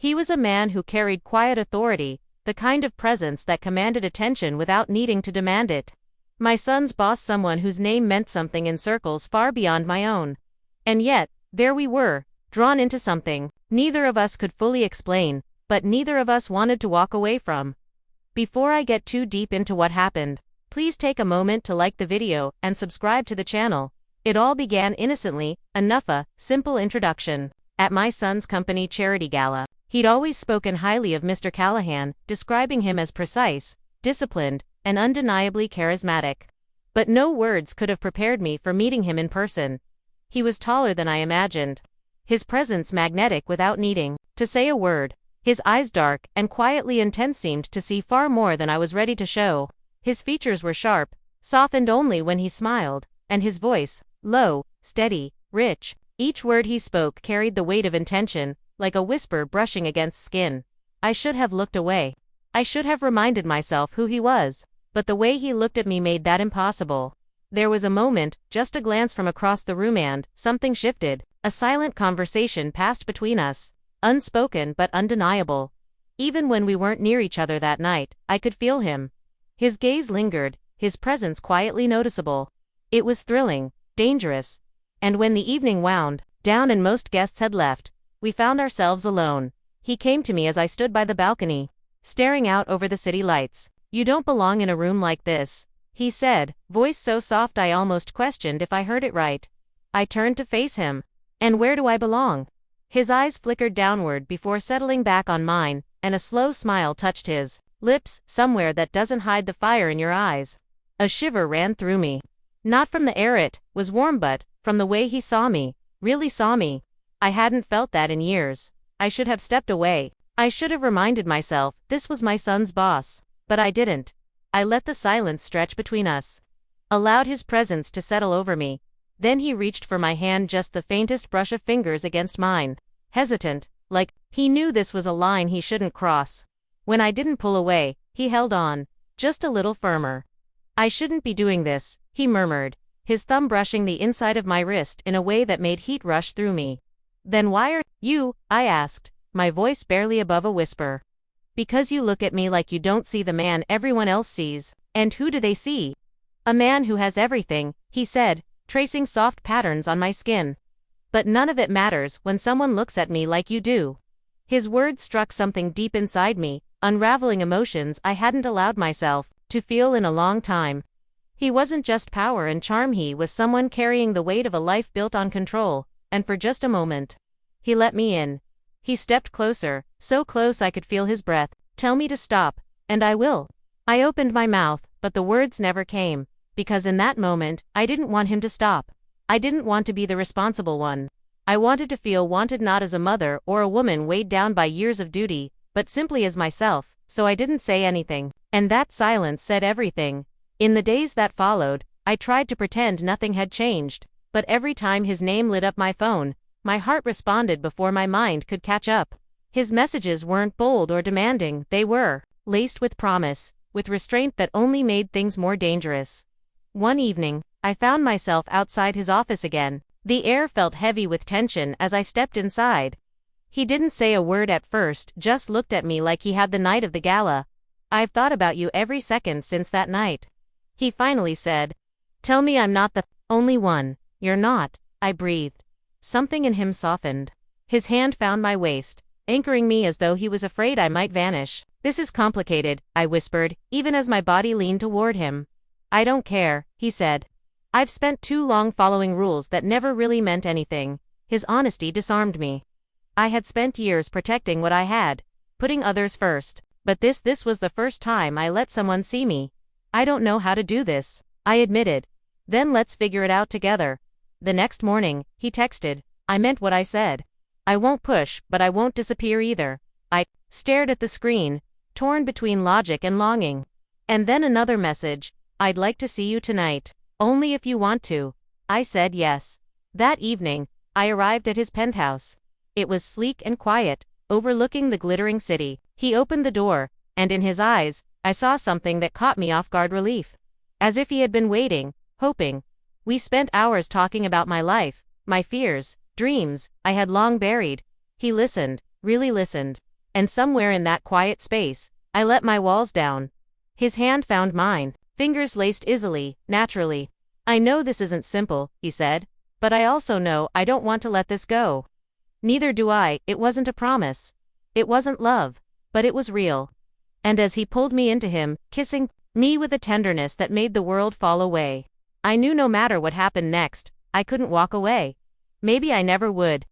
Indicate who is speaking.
Speaker 1: He was a man who carried quiet authority, the kind of presence that commanded attention without needing to demand it. My son's boss, someone whose name meant something in circles far beyond my own. And yet, there we were, drawn into something neither of us could fully explain, but neither of us wanted to walk away from. Before I get too deep into what happened, please take a moment to like the video and subscribe to the channel. It all began innocently, a simple introduction. At my son's company charity gala, he'd always spoken highly of Mr. Callahan, describing him as precise, disciplined, and undeniably charismatic. But no words could have prepared me for meeting him in person. He was taller than I imagined. His presence magnetic without needing to say a word. His eyes dark and quietly intense, seemed to see far more than I was ready to show. His features were sharp, softened only when he smiled, and his voice, low, steady, rich. Each word he spoke carried the weight of intention, like a whisper brushing against skin. I should have looked away. I should have reminded myself who he was, but the way he looked at me made that impossible. There was a moment, just a glance from across the room, and something shifted. A silent conversation passed between us, unspoken but undeniable. Even when we weren't near each other that night, I could feel him. His gaze lingered, his presence quietly noticeable. It was thrilling, dangerous. And when the evening wound down and most guests had left, we found ourselves alone. He came to me as I stood by the balcony, staring out over the city lights. "You don't belong in a room like this," he said, voice so soft I almost questioned if I heard it right. I turned to face him. "And where do I belong?" His eyes flickered downward before settling back on mine, and a slow smile touched his lips, somewhere that doesn't hide the fire in your eyes. A shiver ran through me. Not from the air, it was warm, but from the way he saw me, really saw me. I hadn't felt that in years. I should have stepped away. I should have reminded myself this was my son's boss. But I didn't. I let the silence stretch between us, allowed his presence to settle over me. Then he reached for my hand, just the faintest brush of fingers against mine. Hesitant, like he knew this was a line he shouldn't cross. When I didn't pull away, he held on, just a little firmer. "I shouldn't be doing this," he murmured, his thumb brushing the inside of my wrist in a way that made heat rush through me. "Then why are you?" I asked, my voice barely above a whisper. "Because you look at me like you don't see the man everyone else sees." "And who do they see?" "A man who has everything," he said, tracing soft patterns on my skin. "But none of it matters when someone looks at me like you do." His words struck something deep inside me, unraveling emotions I hadn't allowed myself to feel in a long time. He wasn't just power and charm, he was someone carrying the weight of a life built on control, and for just a moment, he let me in. He stepped closer, so close I could feel his breath. "Tell me to stop, and I will." I opened my mouth, but the words never came, because in that moment, I didn't want him to stop. I didn't want to be the responsible one. I wanted to feel wanted, not as a mother or a woman weighed down by years of duty, but simply as myself, so I didn't say anything. And that silence said everything. In the days that followed, I tried to pretend nothing had changed, but every time his name lit up my phone, my heart responded before my mind could catch up. His messages weren't bold or demanding, they were laced with promise, with restraint that only made things more dangerous. One evening, I found myself outside his office again. The air felt heavy with tension as I stepped inside. He didn't say a word at first, just looked at me like he had the night of the gala. "I've thought about you every second since that night," he finally said. "Tell me I'm not the only one." "You're not," I breathed. Something in him softened. His hand found my waist, anchoring me as though he was afraid I might vanish. "This is complicated," I whispered, even as my body leaned toward him. "I don't care," he said. "I've spent too long following rules that never really meant anything." His honesty disarmed me. I had spent years protecting what I had, putting others first. But this was the first time I let someone see me. "I don't know how to do this," I admitted. "Then let's figure it out together." The next morning, he texted. I meant what I said. "I won't push, but I won't disappear either." I stared at the screen, torn between logic and longing. And then another message. "I'd like to see you tonight. Only if you want to." I said yes. That evening, I arrived at his penthouse. It was sleek and quiet, overlooking the glittering city. He opened the door, and in his eyes, I saw something that caught me off guard: relief. As if he had been waiting, hoping. We spent hours talking about my life, my fears, dreams I had long buried. He listened, really listened. And somewhere in that quiet space, I let my walls down. His hand found mine, fingers laced easily, naturally. "I know this isn't simple," he said, "but I also know I don't want to let this go." "Neither do I." It wasn't a promise. It wasn't love. But it was real. And as he pulled me into him, kissing me with a tenderness that made the world fall away, I knew no matter what happened next, I couldn't walk away. Maybe I never would,